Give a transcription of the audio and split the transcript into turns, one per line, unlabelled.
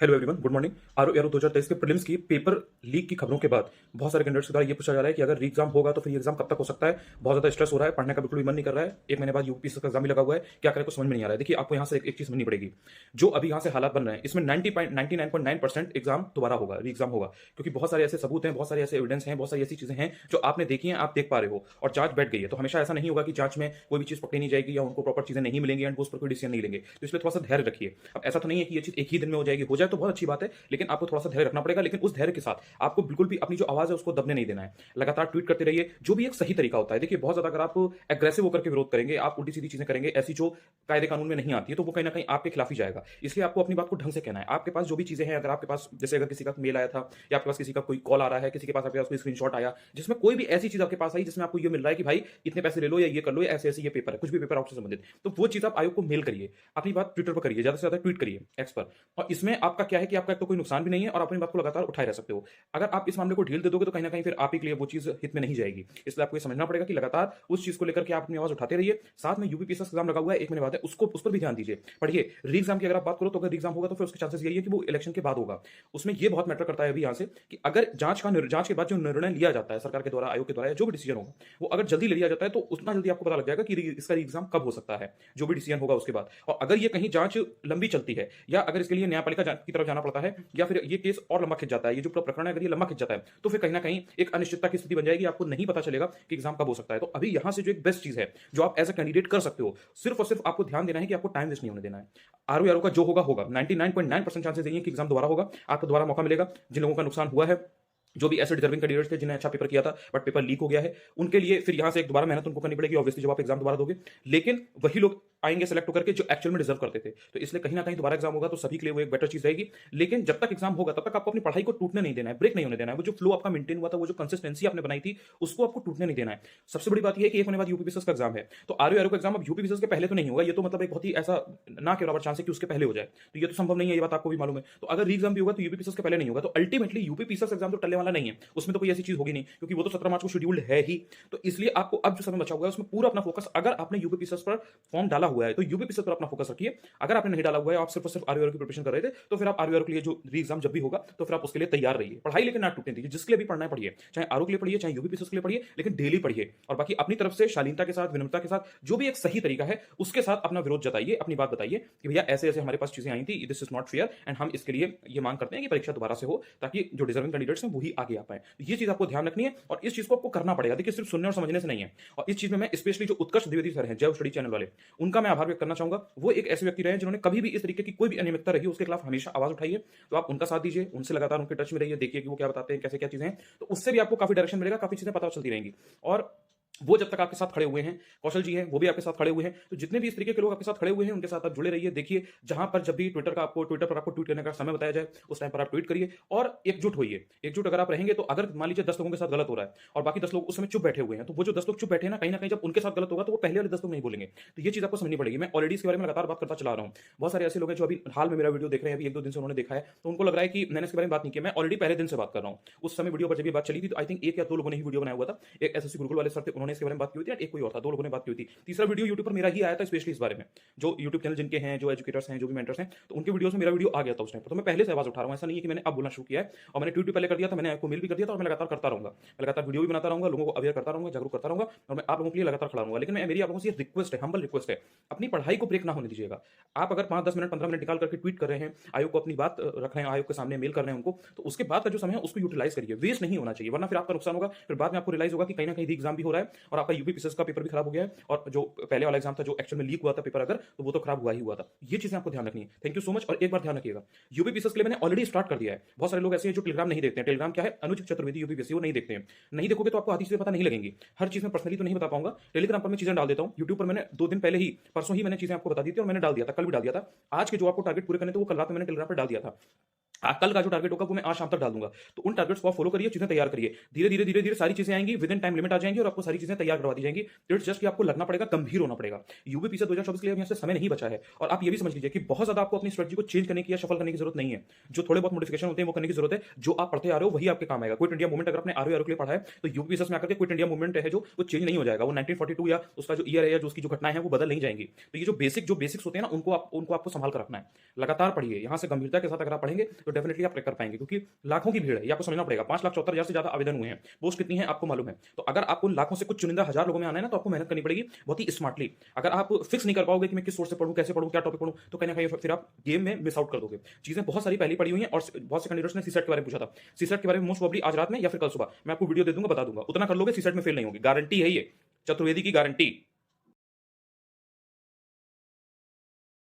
Hello everyone, good morning. RO arrow 2023 के prelims की paper leak की खबरों के बाद बहुत सारे कैंडिडेट्स के द्वारा ये पूछा जा रहा है कि अगर री एग्जाम होगा तो फिर ये एग्जाम कब तक हो सकता है। बहुत ज्यादा स्ट्रेस हो रहा है, पढ़ने का बिल्कुल भी मन नहीं कर रहा है। एक महीने बाद यूपीएससी का एग्जाम भी लगा हुआ है, क्या करें कुछ समझ में नहीं आ रहा है। देखिए, आपको यहाँ से एक चीज समझनी पड़ेगी। जो अभी यहाँ से हालात बन रहे हैं, इसमें 99.9% एग्जाम दोबारा होगा, री एग्जाम होगा, क्योंकि बहुत सारे ऐसे सबूत हैं, बहुत सारे ऐसे एविडेंस हैं, बहुत सारी ऐसी चीजें हैं जो आपने देखी हैं, आप देख पा रहे हो और जांच बैठ गई है। तो हमेशा ऐसा नहीं होगा कि जांच में कोई भी चीज पकड़ी नहीं जाएगी या उनको प्रॉपर चीजें नहीं मिलेंगी एंड उस पर कोई डिसीजन नहीं लेंगे। तो इसलिए थोड़ा सा धैर्य रखिए। अब ऐसा तो नहीं है कि ये चीज एक ही दिन में हो जाएगी, हो जाए तो बहुत अच्छी बात है, लेकिन आपको थोड़ा सा धैर्य रखना पड़ेगा। लेकिन उस धैर्य के साथ आपको बिल्कुल भी अपनी जो आवाज है उसको दबने नहीं देना है। लगातार ट्वीट करते रहिए, जो भी एक सही तरीका होता है। देखिए, बहुत ज्यादा अगर आप एग्रेसिव होकर के विरोध करेंगे, आप उल्टी सीधी चीजें करेंगे, ऐसी जो कायदे कानून में नहीं आती है, तो वो कहीं ना कहीं आपके खिलाफ ही जाएगा। इसलिए आपको अपनी बात को ढंग से कहना है। आपके पास जो भी चीजें हैं, अगर आपके पास जैसे अगर किसी का मेल आया था या आपके पास किसी का कोई कॉल आ रहा है, किसी के पास आपके पास कोई स्क्रीनशॉट आया जिसमें कोई भी ऐसी चीज आपके पास आई जिसमें आपको ये मिल रहा है कि भाई इतने पैसे ले लो या ये कर लो या ऐसे ऐसे ये पेपर है, कुछ भी पेपर आउट से संबंधित, तो वो चीज आप आयोग को मेल करिए। अपनी बात ट्विटर पर करिए, ज्यादा से ज्यादा ट्वीट करिए एक्स पर। और इसमें आपका क्या है कि आपका एक तो कोई नुकसान भी नहीं है और अपनी बात को लगातार उठाए रह सकते हो। अगर आप इस मामले को ढील दे दोगे तो कहीं ना कहीं फिर आप ही के लिए वो चीज हित में नहीं जाएगी। इसलिए आपको ये समझना पड़ेगा कि लगातार उस चीज को लेकर के आप अपनी आवाज उठाते रहिए। साथ में यूपीपीएससी एग्जाम लगा हुआ है, एक महीने बाद है, उसको उस पर भी ध्यान दीजिए, पढ़िए। री एग्जाम की अगर आप बात करो तो अगर री एग्जाम होगा तो फिर उसके चांसेस यही है कि वो इलेक्शन के बाद होगा। उसमें ये बहुत मैटर करता है अभी यहाँ से कि अगर जांच के बाद जो निर्णय लिया जाता है सरकार के द्वारा, आयोग के द्वारा, या जो भी डिसीजन होगा वो अगर जल्दी ले लिया जाता है तो उतना जल्दी आपको पता लग जाएगा कि इसका एग्जाम कब हो सकता है, जो भी डिसीजन होगा उसके बाद। और अगर ये कहीं जांच लंबी चलती है या अगर इसके लिए न्यायपालिका की तरफ जाना पड़ता है या फिर ये केस और लंबा खिंच जाता है, ये जो पूरा प्रकरण है अगर ये लंबा खिंच जाता है, तो फिर कहीं ना कहीं एक अनिश्चितता की स्थिति बन जाएगी, आपको नहीं पता चलेगा कि एग्जाम कब हो सकता है। तो अभी यहां से जो एक बेस्ट चीज है जो आप एज अ कैंडिडेट कर सकते हो, सिर्फ और सिर्फ आपको ध्यान देना है कि आपको टाइम वेस्ट नहीं होने देना है। आरओ आरओ का जो होगा होगा, 99.9% चांसेस यही है कि एग्जाम दोबारा होगा, आपको दोबारा मौका मिलेगा। जिन लोगों का नुकसान हुआ है, जो भी ऐसे डिजर्विंग कैंडिडेट्स थे जिन्हें अच्छा पेपर किया था बट पेपर लीक हो गया है, उनके लिए फिर यहां से एक दोबारा मेहनत उनको करनी पड़ेगी ऑब्वियसली जब आप एग्जाम दोबारा दोगे। लेकिन वही लोग आएंगे सेलेक्ट होकर के जो एक्चुअल में डिजर्व करते थे। तो इसलिए कहीं ना कहीं दोबारा एग्जाम होगा तो सभी के लिए वो एक बेटर चीज रहेगी। लेकिन जब तक एग्जाम होगा तब तक आपको अपनी पढ़ाई को टूटने नहीं देना है, ब्रेक नहीं होने देना है। वो जो फ्लो आपका मेंटेन हुआ था, वो जो कंसिस्टेंसी आपने बनाई थी, उसको आपको टूटने नहीं देना है। सबसे बड़ी बात यह है कि एक महीने बाद यूपीपीएससी का एग्जाम है, तो आरओ आरओ का एग्जाम अब यूपीपीएससी के पहले तो नहीं होगा। ये तो मतलब एक बहुत ही ऐसा ना के बराबर चांस है कि उसके पहले हो जाए, तो ये तो संभव नहीं है, ये बात आपको भी मालूम है। तो अगर री एग्जाम भी होगा तो यूपीपीएससी के पहले नहीं होगा। तो अल्टीमेटली यूपीपीएससी एग्जाम तो टलने वाला नहीं है, उसमें तो कोई ऐसी चीज होगी नहीं, क्योंकि वो तो 17 मार्च को शेड्यूल्ड है ही। तो इसलिए आपको अब जो समय बचा हुआ है उसमें पूरा अपना फोकस, अगर आपने यूपीपीएससी पर फॉर्म डाला हुआ है तो यूपीपीएससी पर अपना फोकस रखिए। अगर आपने नहीं डाला हुआ है, आप सिर्फ और सिर्फ आरओ की प्रिपरेशन कर रहे थे, तो फिर आप आरओ के लिए जो री एग्जाम जब भी होगा तो फिर आप उसके लिए तैयार रहिए। पढ़ाई लेकिन ना टूटने दीजिए, जिसके लिए भी पढ़ना है पढ़िए, चाहे आरओ के लिए पढ़िए चाहे यूपीपीएससी के लिए पढ़िए, लेकिन डेली पढ़िए। और बाकी अपनी तरफ से शालीनता के साथ, विनम्रता के साथ, जो भी एक सही तरीका है उसके साथ अपना विरोध जताइए, अपनी बात बताइए कि भैया ऐसे ऐसे हमारे पास चीजें आई थी, this is not fair and हम इसके लिए ये मांग करते हैं कि परीक्षा दोबारा से हो, ताकि जो डिजर्विंग कैंडिडेट्स हैं वही आगे आ पाए। तो ये चीज आपको ध्यान रखनी है और इस चीज को आपको करना पड़ेगा। देखिए, सिर्फ सुनने और समझने से नहीं है। और इस चीज में मैं स्पेशली जो उत्कर्ष द्विवेदी सर हैं, जय स्टडी चैनल वाले, उनका मैं आभार व्यक्त करना चाहूंगा। वो एक ऐसे व्यक्ति रहे हैं जिन्होंने कभी भी इस तरीके की कोई भी अनियमितता रही उसके खिलाफ हमेशा आवाज उठाई है। तो आप उनका साथ दीजिए, उनसे लगातार उनके टच में रहिए, देखिए कि वो क्या बताते हैं, कैसे क्या चीजें हैं, तो उससे भी आपको काफी डायरेक्शन मिलेगा, काफी चीजें पता चलती रहेंगी। और वो जब तक आपके साथ खड़े हुए हैं, कौशल जी हैं वो भी आपके साथ खड़े हुए हैं, तो जितने भी इस तरीके के लोग आपके साथ खड़े हुए हैं उनके साथ आप जुड़े रहिए। देखिए, जहां पर जब भी ट्विटर पर आपको ट्वीट करने का समय बताया जाए उस टाइम पर आप ट्वीट करिए और एकजुट होइए। एकजुट अगर आप रहेंगे तो अगर मान लीजिए 10 लोगों के साथ गलत हो रहा है और बाकी 10 लोग उस समय चुप बैठे हुए हैं, तो वो जो 10 लोग चुप बैठे हैं ना कहीं जब उनके साथ गलत होगा तो वो पहले वाले 10 लोग नहीं बोलेंगे। तो ये चीज आपको समझनी पड़ेगी। मैं ऑलरेडी इसके बारे में लगातार बात करता चला रहा हूं। बहुत सारे ऐसे लोग हैं जो अभी हाल में मेरा वीडियो देख रहे हैं, अभी 1-2 दिन से उन्होंने देखा है, तो उनको लग रहा है कि मैंने इसके बारे में बात नहीं की। मैं ऑलरेडी पहले दिन से बात कर रहा हूं। उस समय वीडियो पर जब ये बात चली थी तो आई थिंक 1 या 2 लोगों ने ही वीडियो बनाया हुआ था। एक एसएससी गुरुकुल वाले सर थे, उन्होंने इसके बारे में बात की हुई थी, एक कोई और था, 2 लोगों ने बात की हुई थी। तीसरा वीडियो यूट्यूब पर मेरा ही आया था स्पेशली इस बारे में। जो यूट्यूब चैनल जिनके हैं, जो एजुकेटर्स हैं, जो भी मेंटर्स हैं, तो उनके वीडियोस में मेरा वीडियो आ गया था उस टाइम पर। तो मैं पहले से आवाज उठा रहा हूं, ऐसा नहीं है कि मैंने अब बोलना शुरू किया है। और मैंने ट्वीट भी पहले कर दिया था, मैंने आपको मेल भी कर दिया था और मैं लगातार करता रहूंगा। मैं लगातार वीडियो भी बनाता रहूंगा, लोगों को अवेयर करता रहूंगा, जागरूक करता रहूंगा और मैं आप लोगों के लिए लगातार खड़ा रहूंगा। लेकिन मेरी आप लोगों से रिक्वेस्ट है, हम्बल रिक्वेस्ट है, अपनी पढ़ाई को ब्रेक ना होने दीजिएगा। आप अगर 5-10 मिनट 15 मिनट निकाल करके ट्वीट कर रहे हैं, आयोग को अपनी बात रख रहे हैं, आयोग के सामने मेल कर रहे हैं उनको, तो उसके बाद का जो समय है उसको यूटिलाइज करिए। वेस्ट नहीं होना चाहिए, वरना फिर आपका नुकसान होगा। फिर बाद में आपको रियलाइज होगा कि कहीं ना कहीं एग्जाम भी हो रहा है और आपका यूपीपीएससी का पेपर भी खराब हो गया है और जो पहले वाला एग्जाम था जो एक्चुअल में लीक हुआ था पेपर, अगर तो वो तो खराब हुआ ही हुआ था। ये चीजें आपको ध्यान रखनी है। Thank you so much. और एक बार ध्यान रखिएगा, यूपीपीएससी के लिए मैंने ऑलरेडी स्टार्ट कर दिया है। बहुत सारे लोग ऐसे हैं जो टेलीग्राम नहीं देखते हैं। टेलीग्राम क्या है, अनुज चतुर्वेदी यूपीपीएससी, वो नहीं देखते हैं। नहीं देखोगे तो आपको आधी चीजें पता नहीं लगेंगी। हर चीज में पर्सनली तो नहीं बता पाऊंगा, टेलीग्राम पर मैं चीजें डाल देता हूं। यूट्यूब पर मैंने 2 दिन पहले ही, परसों ही मैंने चीजें आपको बता दी थी और मैंने डाल दिया था, कल भी डाल दिया था। आज के जो आपको टारगेट पूरे करने थे वो कल रात में मैंने टेलीग्राम पर डाल दिया था। कल का जो टारगेट होगा वो मैं आज शाम तक डाल दूंगा। तो उन टारगेट्स को आप फॉलो करिए, चीजें तैयार करिए। धीरे धीरे धीरे धीरे सारी चीजें आएंगी, विद इन टाइम लिमिट आ जाएंगी और आपको सारी चीजें तैयार करवा दी जाएंगी। इट्स जस्ट कि आपको लगना पड़ेगा, गंभीर होना पड़ेगा। यूबीपी से 2024 के लिए अब यहाँ से समय नहीं बचा है। और आप ये भी समझ लीजिए कि बहुत ज्यादा आपको अपनी स्ट्रेटजी को चेंज करने की या सफल करने की जरूरत नहीं है। जो थोड़े बहुत मॉडिफिकेशन होते हैं वो करने की जरूरत है। जो आप पढ़ते आ रहे हो वही आपके काम आएगा। क्विट इंडिया मूवमेंट अगर आपने आरओ के लिए पढ़ा है तो यूपी में आकर के क्विट इंडिया मूवमेंट है जो वो चेंज नहीं हो जाएगा। वो 1942 या उसका जो ईयर है या जो उसकी जो घटनाएं हैं वो बदल नहीं जाएंगी। तो ये जो बेसिक्स होते हैं ना उनको आपको संभाल कर रखना है। लगातार पढ़िए, यहाँ से गंभीरता के साथ अगर आप पढ़ेंगे तो डेफिनेटली आप क्रैक कर पाएंगे, क्योंकि लाखों की भीड़ है, ये आपको समझना पड़ेगा। 5,74,000 से ज्यादा आवेदन हुए हैं, पोस्ट कितनी है आपको मालूम है। तो अगर आपको लाखों से कुछ चुनिंदा हजार लोगों में आना है ना, तो आपको मेहनत करनी पड़ेगी बहुत ही स्मार्टली। अगर आप फिक्स नहीं कर पाओगे कि मैं किस सोर्स से पढ़ूं, कैसे पढ़ूं, क्या टॉपिक पढ़ूं, तो कहीं ना कहीं फिर आप गेम में मिस आउट कर दोगे। चीजें बहुत सारी पहले पड़ी हुई हैं और बहुत से कैंडिडेट्स ने सीसेट के बारे में पूछा था। सीसेट के बारे में मोस्ट प्रोबब्ली आज रात में या फिर कल सुबह मैं आपको वीडियो दे दूंगा, बता दूंगा। उतना कर लोगे सीसेट में फेल नहीं होगी, गारंटी है ये, चतुर्वेदी की गारंटी।